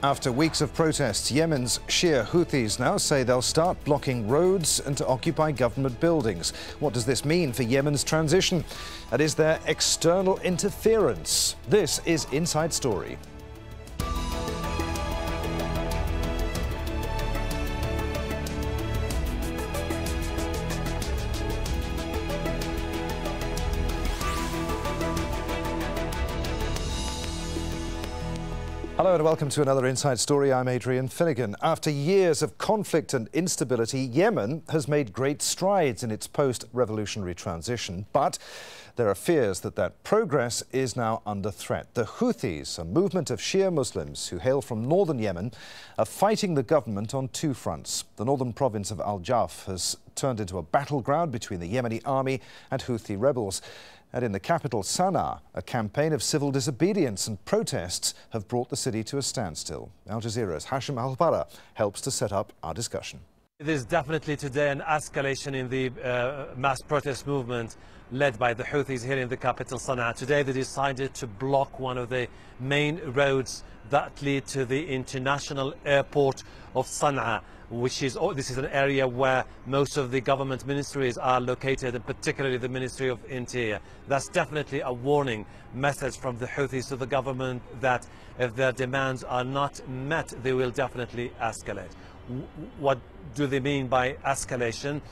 After weeks of protests, Yemen's Shia Houthis now say they'll start blocking roads and to occupy government buildings. What does this mean for Yemen's transition? And is there external interference? This is Inside Story. Hello and welcome to another Inside Story. I'm Adrian Finighan. After years of conflict and instability, Yemen has made great strides in its post-revolutionary transition, but there are fears that that progress is now under threat. The Houthis, a movement of Shia Muslims who hail from northern Yemen, are fighting the government on two fronts. The northern province of Al JAWF has turned into a battleground between the Yemeni army and Houthi rebels. And in the capital, Sana'a, a campaign of civil disobedience and protests have brought the city to a standstill. Al Jazeera's Hakim Al Masmari helps to set up our discussion. It is definitely today an escalation in the mass protest movement led by the Houthis here in the capital, Sana'a. Today they decided to block one of the main roads that lead to the international airport of Sana'a, which is, this is an area where most of the government ministries are located, and particularly the Ministry of Interior. That's definitely a warning message from the Houthis to the government that if their demands are not met, they will definitely escalate. What do they mean by escalation?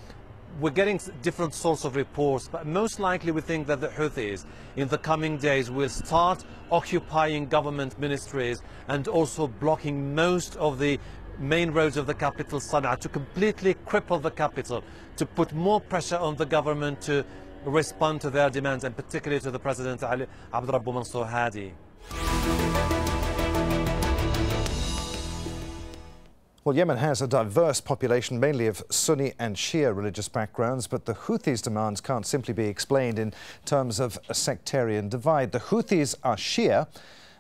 We're getting different sorts of reports, but most likely we think that the Houthis in the coming days will start occupying government ministries and also blocking most of the main roads of the capital, Sana'a, to completely cripple the capital, to put more pressure on the government to respond to their demands, and particularly to the President Abubakr Hadi. Well, Yemen has a diverse population, mainly of Sunni and Shia religious backgrounds, but the Houthis' demands can't simply be explained in terms of a sectarian divide. The Houthis are Shia,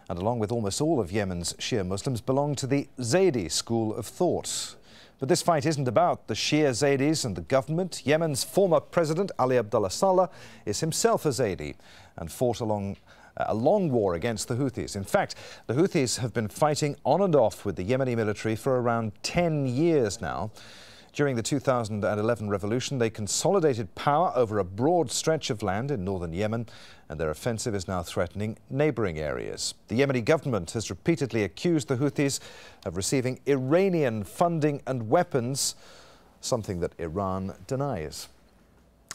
and along with almost all of Yemen's Shia Muslims, belong to the Zaidi school of thought. But this fight isn't about the Shia Zaidis and the government. Yemen's former president, Ali Abdullah Saleh, is himself a Zaidi and fought a long war against the Houthis. In fact, the Houthis have been fighting on and off with the Yemeni military for around 10 years now. During the 2011 revolution, they consolidated power over a broad stretch of land in northern Yemen, and their offensive is now threatening neighbouring areas. The Yemeni government has repeatedly accused the Houthis of receiving Iranian funding and weapons, something that Iran denies.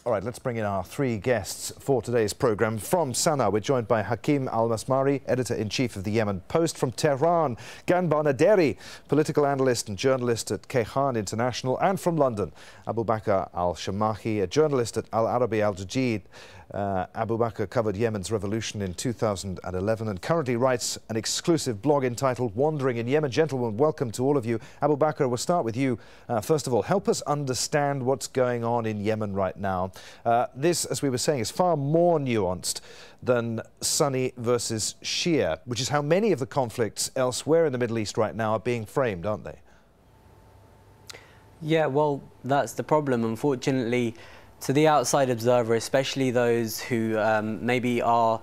All right, let's bring in our three guests for today's programme. From Sana'a, we're joined by Hakim Al Masmari, editor-in-chief of the Yemen Post. From Tehran, Ghanbar Naderi, political analyst and journalist at Kayhan International. And from London, Abubakr Al Shamahi, a journalist at Araby Al Jadeed. Abubakr covered Yemen's revolution in 2011 and currently writes an exclusive blog entitled Wandering in Yemen. Gentlemen, welcome to all of you. Abubakr, we'll start with you. First of all, help us understand what's going on in Yemen right now. This, as we were saying, is far more nuanced than Sunni versus Shia, which is how many of the conflicts elsewhere in the Middle East right now are being framed, aren't they? Yeah, well, that's the problem, unfortunately. To the outside observer, especially those who maybe are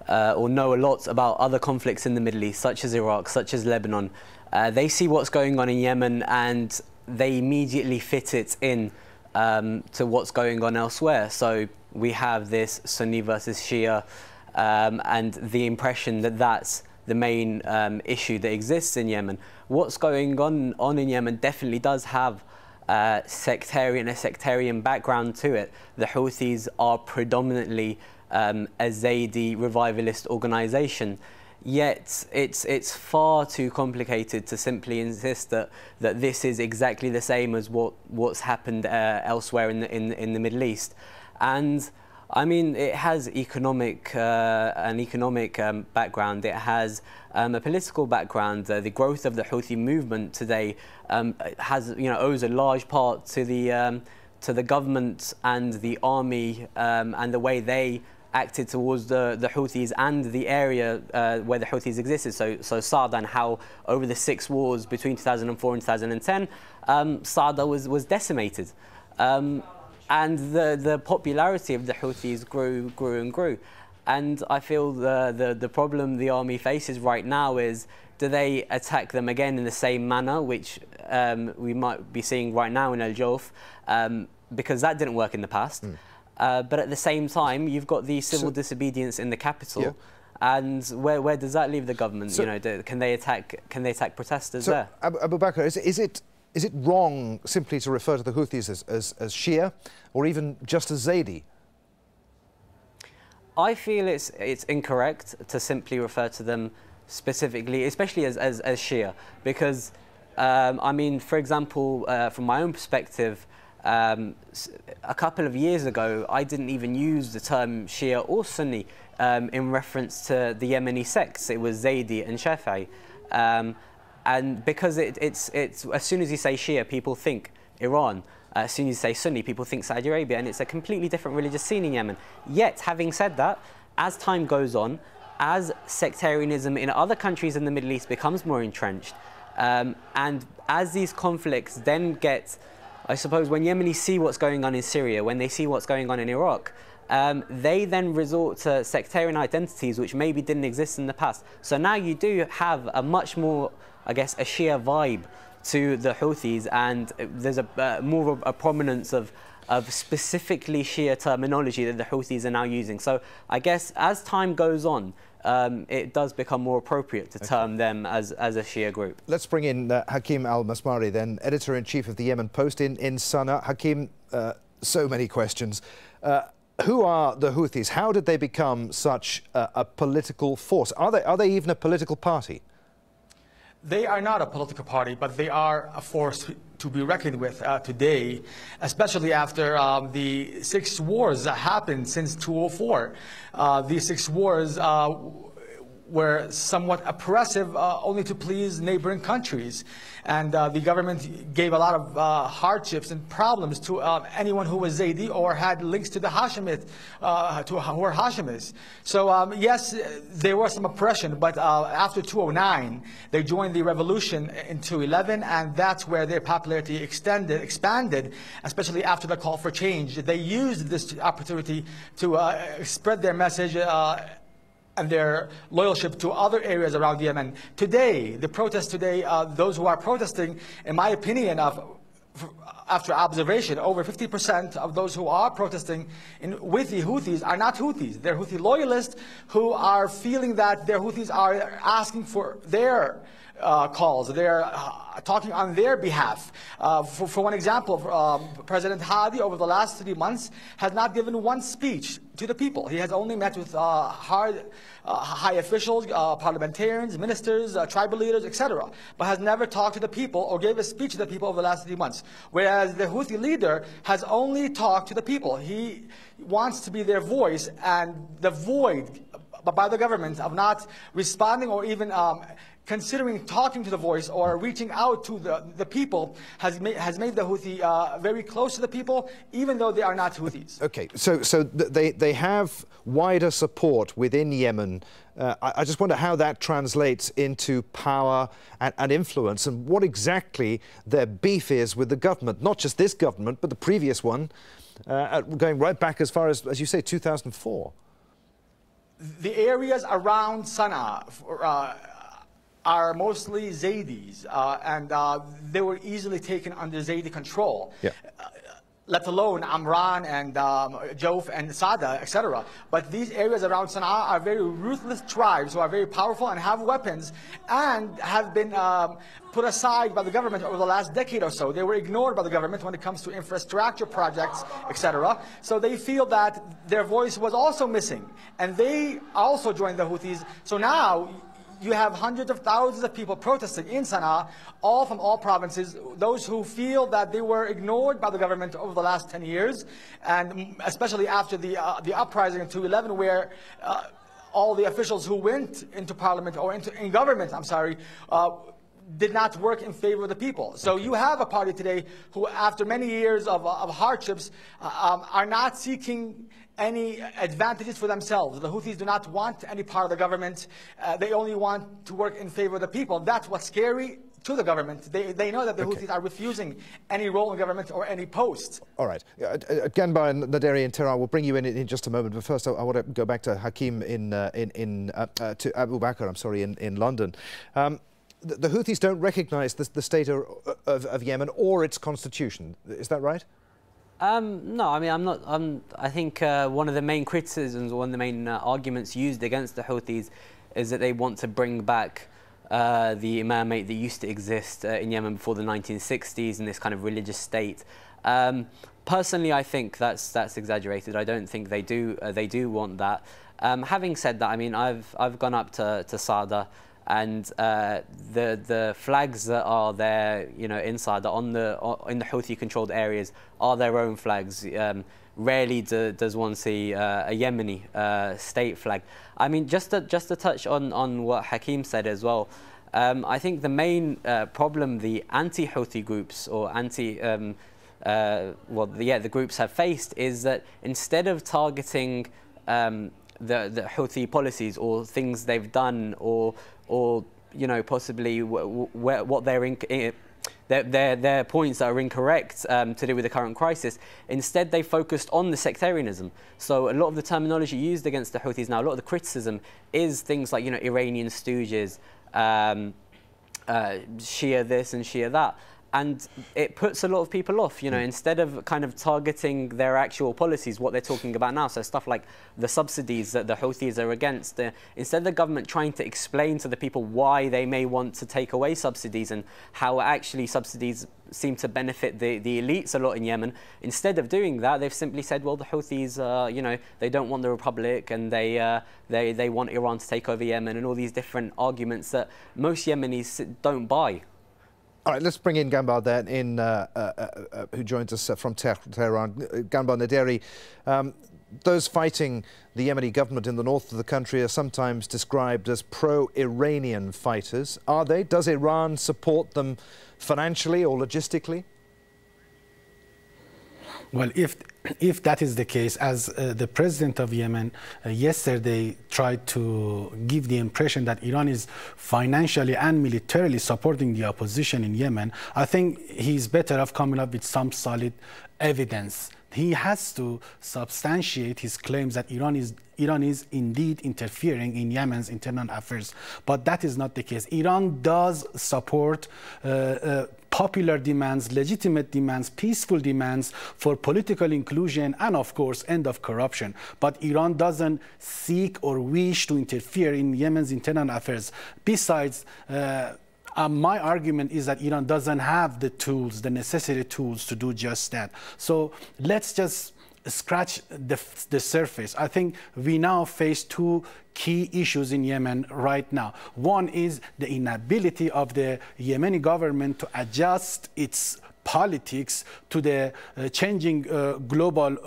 or know a lot about other conflicts in the Middle East, such as Iraq, such as Lebanon, they see what's going on in Yemen and they immediately fit it in to what's going on elsewhere. So we have this Sunni versus Shia and the impression that that's the main issue that exists in Yemen. What's going on in Yemen definitely does have a sectarian background to it. The Houthis are predominantly a Zaidi revivalist organisation, yet it's far too complicated to simply insist that this is exactly the same as what's happened elsewhere in the Middle East. And I mean, it has an economic background. It has a political background. The growth of the Houthi movement today owes a large part to the government and the army and the way they acted towards the Houthis and the area where the Houthis existed. So Sa'da, and how over the 6 wars between 2004 and 2010, Sa'da was decimated. And the popularity of the Houthis grew and grew. And I feel the problem the army faces right now is, do they attack them again in the same manner, which we might be seeing right now in Al JAWF, because that didn't work in the past. But at the same time, you've got the civil disobedience in the capital. Yeah. And where does that leave the government? So, can they attack protesters so there? Abubakr, is it wrong simply to refer to the Houthis as Shia, or even just as Zaidi? I feel it's incorrect to simply refer to them specifically, especially as Shia, because I mean, for example, from my own perspective, a couple of years ago, I didn't even use the term Shia or Sunni in reference to the Yemeni sects. It was Zaidi and Shafi'i, and because it's as soon as you say Shia, people think Iran. As soon as you say Sunni, people think Saudi Arabia, and it's a completely different religious scene in Yemen. Yet, having said that, as time goes on, as sectarianism in other countries in the Middle East becomes more entrenched, and as these conflicts then get, I suppose, when Yemenis see what's going on in Syria, when they see what's going on in Iraq, they then resort to sectarian identities which maybe didn't exist in the past. So now you do have a much more, I guess, a Shia vibe to the Houthis, and there's more of a prominence of specifically Shia terminology that the Houthis are now using. So I guess as time goes on, it does become more appropriate to term them as a Shia group. Let's bring in Hakim Al Masmari, then, editor-in-chief of the Yemen Post in Sana'a. Hakim, so many questions. Who are the Houthis? How did they become such a political force? Are they even a political party? They are not a political party, but they are a force to be reckoned with today, especially after the 6 wars that happened since 2004. These 6 wars were somewhat oppressive only to please neighboring countries. And the government gave a lot of hardships and problems to anyone who was Zaidi or had links to the Hashemite, who were Hashemites. So yes, there was some oppression, but after 2009, they joined the revolution in 2011, and that's where their popularity expanded, especially after the call for change. They used this opportunity to spread their message and their loyalship to other areas around Yemen. Today, the protests today, those who are protesting, in my opinion, after observation, over 50% of those who are protesting with the Houthis are not Houthis. They're Houthi loyalists who are feeling that their Houthis are asking for their calls. They're talking on their behalf. For one example, President Hadi over the last 3 months has not given one speech to the people. He has only met with high officials, parliamentarians, ministers, tribal leaders, etc., but has never talked to the people or gave a speech to the people over the last 3 months. Whereas the Houthi leader has only talked to the people. He wants to be their voice, and the void by the government of not responding or even considering talking to the voice or reaching out to the people has made the Houthi very close to the people, even though they are not Houthis. Okay, so they have wider support within Yemen. I just wonder how that translates into power and influence, and what exactly their beef is with the government. Not just this government, but the previous one, going right back as far as you say, 2004. The areas around Sana'a are mostly Zaidis, and they were easily taken under Zaidi control. Yeah. Let alone Amran and JAWF and Sada, etc. But these areas around Sana'a are very ruthless tribes who are very powerful and have weapons and have been put aside by the government over the last decade or so. They were ignored by the government when it comes to infrastructure projects, etc. So they feel that their voice was also missing, and they also joined the Houthis. So now you have hundreds of thousands of people protesting in Sana'a, all from all provinces, those who feel that they were ignored by the government over the last 10 years, and especially after the uprising in 2011, where all the officials who went into parliament or in government, did not work in favor of the people. So you have a party today who, after many years of hardships, are not seeking any advantages for themselves. The Houthis do not want any part of the government. They only want to work in favor of the people. That's what's scary to the government. They know that the Houthis are refusing any role in government or any post. All right. Ghanbar Naderi in Tehran, we'll bring you in just a moment. But first, I want to go back to Hakim to Abubakr, I'm sorry, in London. The Houthis don't recognise the state of Yemen or its constitution. Is that right? No, I mean, I think one of the main criticisms, one of the main arguments used against the Houthis is that they want to bring back the imamate that used to exist in Yemen before the 1960s in this kind of religious state. Personally, I think that's exaggerated. I don't think they do want that. Having said that, I mean, I've gone up to Sada, and the flags that are there, you know, inside in the Houthi-controlled areas are their own flags. Rarely does one see a Yemeni state flag. I mean, just to touch on what Hakim said as well. I think the main problem the anti-Houthi groups or the groups have faced is that instead of targeting the Houthi policies or things they've done or you know, possibly what their points that are incorrect to do with the current crisis. Instead, they focused on the sectarianism. So a lot of the terminology used against the Houthis now, a lot of the criticism is things like, you know, Iranian stooges, Shia this and Shia that. And it puts a lot of people off, you know, instead of kind of targeting their actual policies, what they're talking about now. So stuff like the subsidies that the Houthis are against. Instead of the government trying to explain to the people why they may want to take away subsidies and how actually subsidies seem to benefit the elites a lot in Yemen, instead of doing that, they've simply said, well, the Houthis, you know, they don't want the Republic and they want Iran to take over Yemen and all these different arguments that most Yemenis don't buy. All right, let's bring in Ghanbar then, who joins us from Tehran. Ghanbar Naderi, those fighting the Yemeni government in the north of the country are sometimes described as pro-Iranian fighters. Are they? Does Iran support them financially or logistically? Well, if that is the case, as the president of Yemen yesterday tried to give the impression that Iran is financially and militarily supporting the opposition in Yemen, I think he's better off coming up with some solid evidence. He has to substantiate his claims that Iran is indeed interfering in Yemen's internal affairs. But that is not the case. Iran does support popular demands, legitimate demands, peaceful demands for political inclusion and, of course, end of corruption. But Iran doesn't seek or wish to interfere in Yemen's internal affairs. Besides, my argument is that Iran doesn't have the tools, the necessary tools to do just that. So let's just scratch the surface. I think we now face two key issues in Yemen right now. One is the inability of the Yemeni government to adjust its politics to the changing global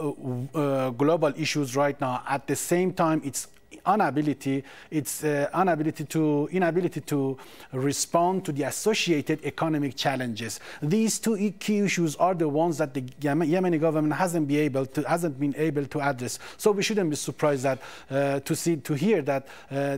issues right now. At the same time, its inability to respond to the associated economic challenges. These two key issues are the ones that the Yemeni government hasn't been able to address. So we shouldn't be surprised that to hear that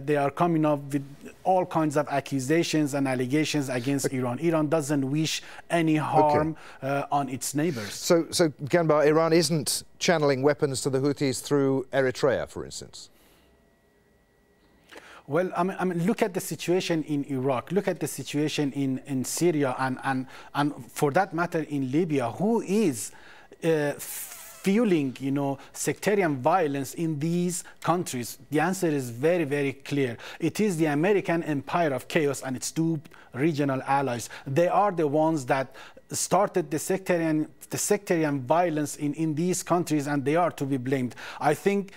they are coming up with all kinds of accusations and allegations against Iran. Iran doesn't wish any harm on its neighbors. So Ghanbar, Iran isn't channeling weapons to the Houthis through Eritrea, for instance? Well, I mean, look at the situation in Iraq. Look at the situation in Syria, and for that matter, in Libya. Who is fueling, you know, sectarian violence in these countries? The answer is very, very clear. It is the American empire of chaos and its two regional allies. They are the ones that started the sectarian violence in these countries, and they are to be blamed. I think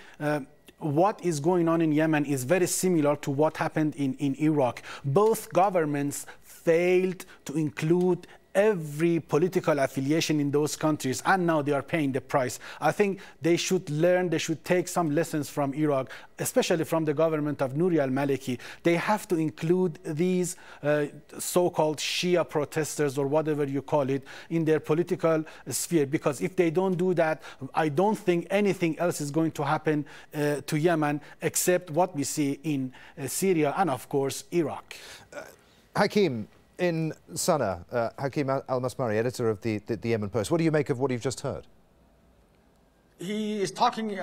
what is going on in Yemen is very similar to what happened in Iraq. Both governments failed to include every political affiliation in those countries, and now they are paying the price. I think they should learn, they should take some lessons from Iraq, especially from the government of Nouri al-Maliki. They have to include these so-called Shia protesters, or whatever you call it, in their political sphere, because if they don't do that, I don't think anything else is going to happen to Yemen except what we see in Syria and, of course, Iraq. Hakim, in Sana'a, Hakim Al Masmari, editor of the Yemen Post, what do you make of what you've just heard? He is talking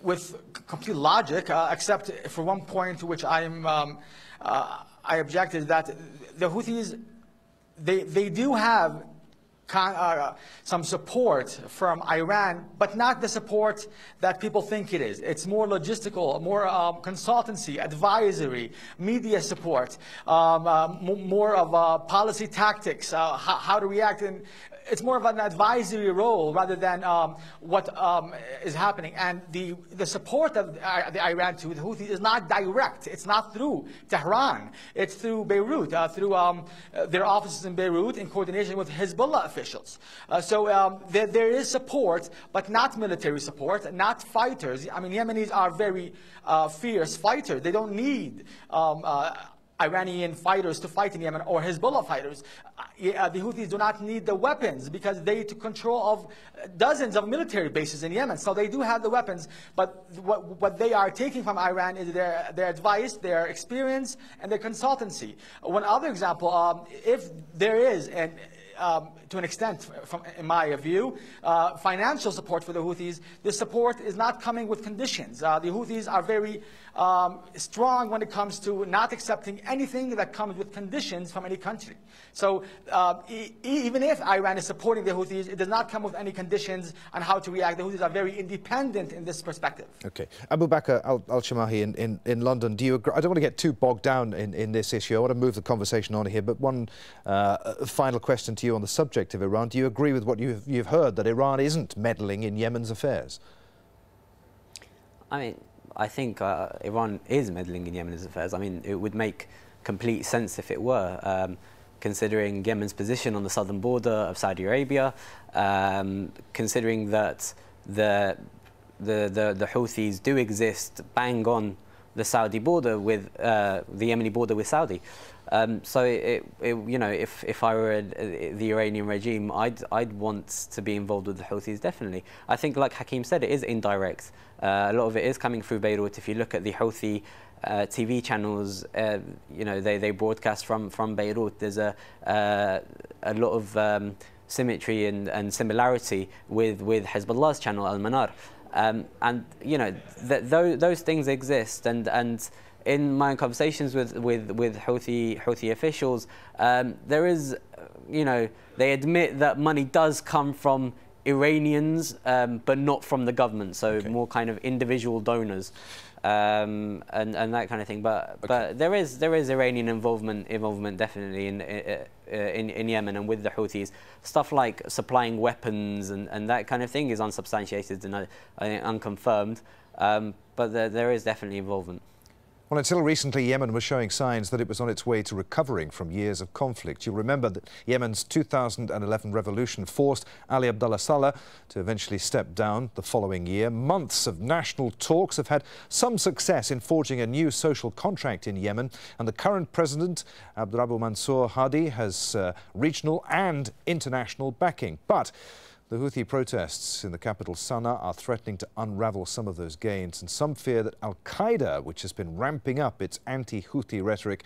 with complete logic, except for one point which I object, is that the Houthis, they do have some support from Iran, but not the support that people think it is. It's more logistical, more consultancy, advisory, media support, more of policy tactics, how to react. And it's more of an advisory role rather than what is happening. And the support of the Iran to the Houthis is not direct. It's not through Tehran. It's through Beirut, through their offices in Beirut in coordination with Hezbollah officials. So there is support, but not military support, not fighters. I mean, Yemenis are very fierce fighters. They don't need Iranian fighters to fight in Yemen, or Hezbollah fighters. The Houthis do not need the weapons because they take control of dozens of military bases in Yemen. So they do have the weapons, but what they are taking from Iran is their advice, their experience, and their consultancy. One other example, if there is to an extent, in my view, financial support for the Houthis, the support is not coming with conditions. The Houthis are very strong when it comes to not accepting anything that comes with conditions from any country. So even if Iran is supporting the Houthis, it does not come with any conditions on how to react. The Houthis are very independent in this perspective. Okay. Abubakr Al Shamahi in London, do you agree? I don't want to get too bogged down in this issue. I want to move the conversation on here, but one final question to you on the subject of Iran. Do you agree with what you've heard, that Iran isn't meddling in Yemen's affairs? I mean, I think Iran is meddling in Yemen's affairs. I mean, it would make complete sense if it were, considering Yemen's position on the southern border of Saudi Arabia, considering that the Houthis do exist bang on the Saudi border with the Yemeni border with Saudi. So you know, if I were the Iranian regime, I'd want to be involved with the Houthis, definitely. I think, like Hakim said, it is indirect. A lot of it is coming through Beirut. If you look at the Houthi TV channels, you know, they broadcast from Beirut. There's a lot of symmetry and similarity with Hezbollah's channel Al Manar, and you know those things exist. And in my conversations with Houthi officials, there is, you know, they admit that money does come from Iranians, but not from the government. So okay, more kind of individual donors, and that kind of thing. But there is Iranian involvement definitely in Yemen and with the Houthis. Stuff like supplying weapons and that kind of thing is unsubstantiated and I think unconfirmed. But there is definitely involvement. Well, until recently, Yemen was showing signs that it was on its way to recovering from years of conflict. You'll remember that Yemen's 2011 revolution forced Ali Abdullah Saleh to eventually step down the following year. Months of national talks have had some success in forging a new social contract in Yemen, and the current president, Abdurabu Mansour Hadi, has regional and international backing. But the Houthi protests in the capital Sana'a are threatening to unravel some of those gains, and some fear that Al-Qaeda, which has been ramping up its anti-Houthi rhetoric,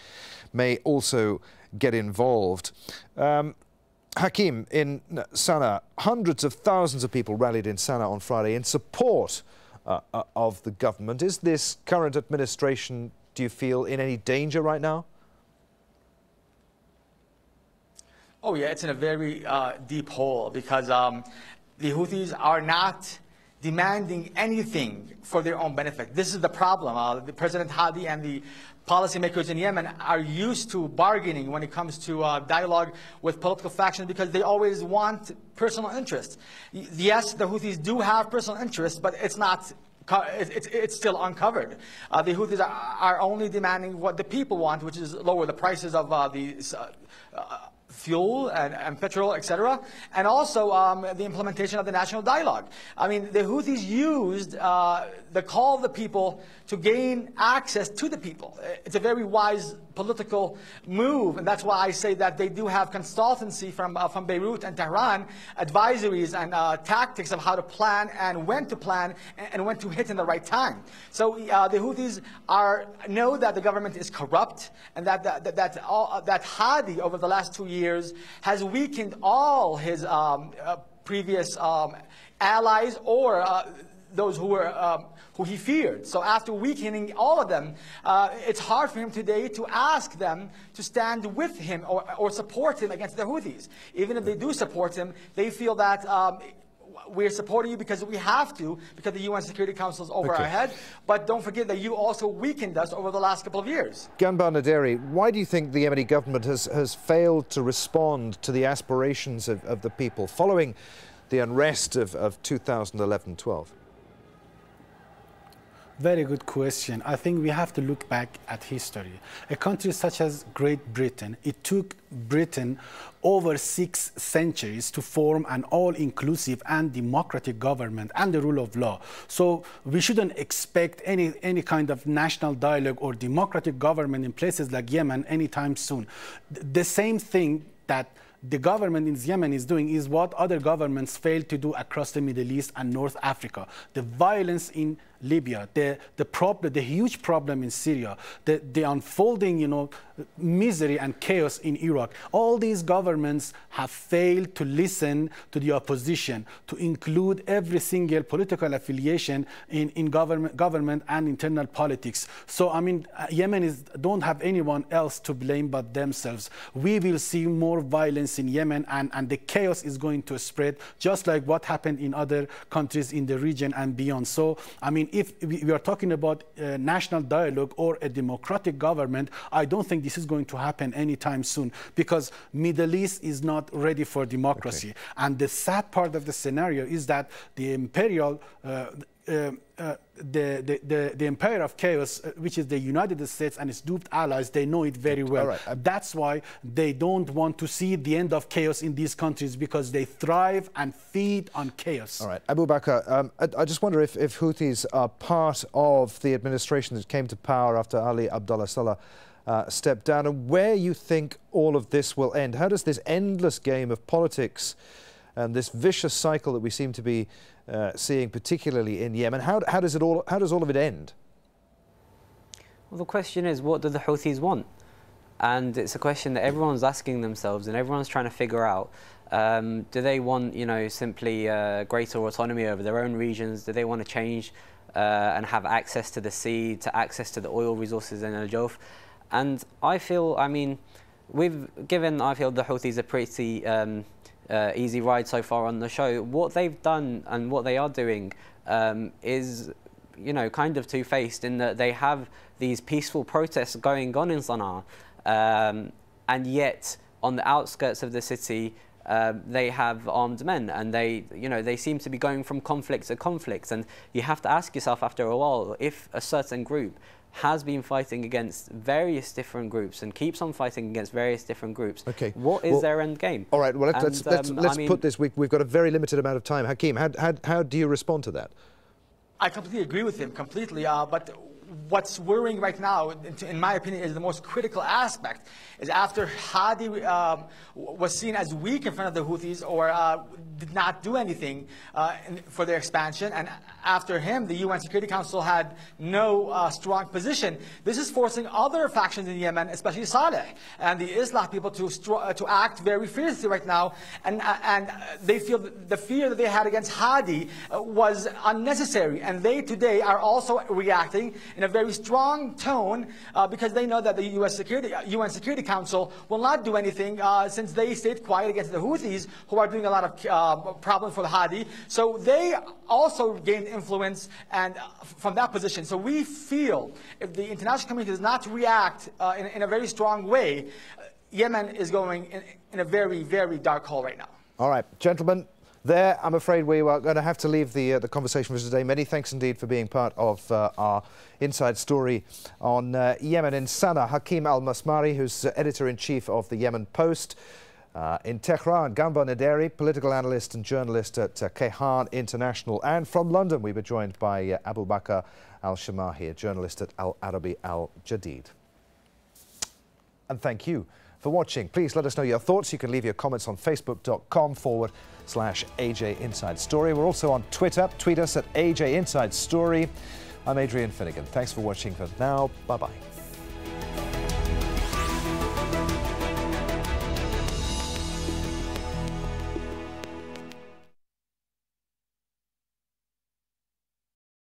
may also get involved. Hakim, in Sana'a, hundreds of thousands of people rallied in Sana'a on Friday in support of the government. Is this current administration, do you feel, in any danger right now? Oh yeah, it's in a very deep hole because the Houthis are not demanding anything for their own benefit. This is the problem. The President Hadi and the policymakers in Yemen are used to bargaining when it comes to dialogue with political factions because they always want personal interest. Yes, the Houthis do have personal interest, but it's not it's still uncovered. The Houthis are only demanding what the people want, which is lower the prices of fuel and petrol, etc., and also the implementation of the national dialogue. I mean, the Houthis used the call of the people to gain access to the people. It's a very wise political move, and that's why I say that they do have consultancy from Beirut and Tehran, advisories and tactics of how to plan and when to hit in the right time. So the Houthis know that the government is corrupt, and that Hadi over the last 2 years has weakened all his previous allies or those who he feared. So after weakening all of them, it's hard for him today to ask them to stand with him or support him against the Houthis. Even if they do support him, they feel that we're supporting you because we have to, because the UN Security Council is over our head. But don't forget that you also weakened us over the last couple of years. Ghanbar Naderi, why do you think the Yemeni government has failed to respond to the aspirations of the people following the unrest of 2011-12? Very good question. I think we have to look back at history. A country such as Great Britain, it took Britain over 6 centuries to form an all-inclusive and democratic government and the rule of law. So we shouldn't expect any kind of national dialogue or democratic government in places like Yemen anytime soon. The same thing that the government in Yemen is doing is what other governments failed to do across the Middle East and North Africa. The violence in Libya, the huge problem in Syria, the unfolding, misery and chaos in Iraq. All these governments have failed to listen to the opposition, to include every single political affiliation in government and internal politics. So, I mean, Yemen don't have anyone else to blame but themselves. We will see more violence in Yemen, and the chaos is going to spread, just like what happened in other countries in the region and beyond. So, I mean, if we are talking about national dialogue or a democratic government, I don't think this is going to happen anytime soon, because Middle East is not ready for democracy. Okay. And the sad part of the scenario is that the imperial the empire of chaos, which is the United States and its duped allies, they know it very well. Right. That's why they don't want to see the end of chaos in these countries, because they thrive and feed on chaos. All right, Abubakr, I just wonder if Houthis are part of the administration that came to power after Ali Abdullah Saleh stepped down, and where you think all of this will end. How does this endless game of politics and this vicious cycle that we seem to be seeing, particularly in Yemen, how does all of it end? Well, the question is, what do the Houthis want? And it's a question that everyone's asking themselves and everyone's trying to figure out. Do they want, simply greater autonomy over their own regions? Do they want to change and have access to the sea, to access to the oil resources in Al Jawf? And I feel, we've given, the Houthis a pretty easy ride so far on the show. What they've done and what they are doing is, kind of two-faced, in that they have these peaceful protests going on in Sana'a, and yet on the outskirts of the city they have armed men, and they seem to be going from conflict to conflict. And you have to ask yourself after a while, if a certain group has been fighting against various different groups and keeps on fighting against various different groups, what is their end game? All right, well, let's put this, we've got a very limited amount of time. Hakim, how do you respond to that? I completely agree with him, completely, but what's worrying right now, in my opinion, is the most critical aspect, is after Hadi was seen as weak in front of the Houthis, or did not do anything for their expansion, and after him, the UN Security Council had no strong position. This is forcing other factions in Yemen, especially Saleh and the Islah people, to act very fiercely right now, and they feel that the fear that they had against Hadi was unnecessary, and they today are also reacting in a very strong tone, because they know that the UN Security Council will not do anything, since they stayed quiet against the Houthis, who are doing a lot of problems for the Hadi. So they also gained influence and from that position. So we feel if the international community does not react in a very strong way, Yemen is going in a very, very dark hole right now. All right, gentlemen, There, I'm afraid we are going to have to leave the conversation for today. Many thanks indeed for being part of our inside story on Yemen. In Sana'a, Hakim Al Masmari, who's editor-in-chief of the Yemen Post. In Tehran, Ghanbar Naderi, political analyst and journalist at Kayhan International. And from London, we were joined by Abubakr Al Shamahi, a journalist at Araby Al Jadeed. And thank you for watching. Please let us know your thoughts. You can leave your comments on facebook.com/AJ Inside Story. We're also on Twitter. Tweet us at AJ Inside Story. I'm Adrian Finighan. Thanks for watching for now. Bye-bye.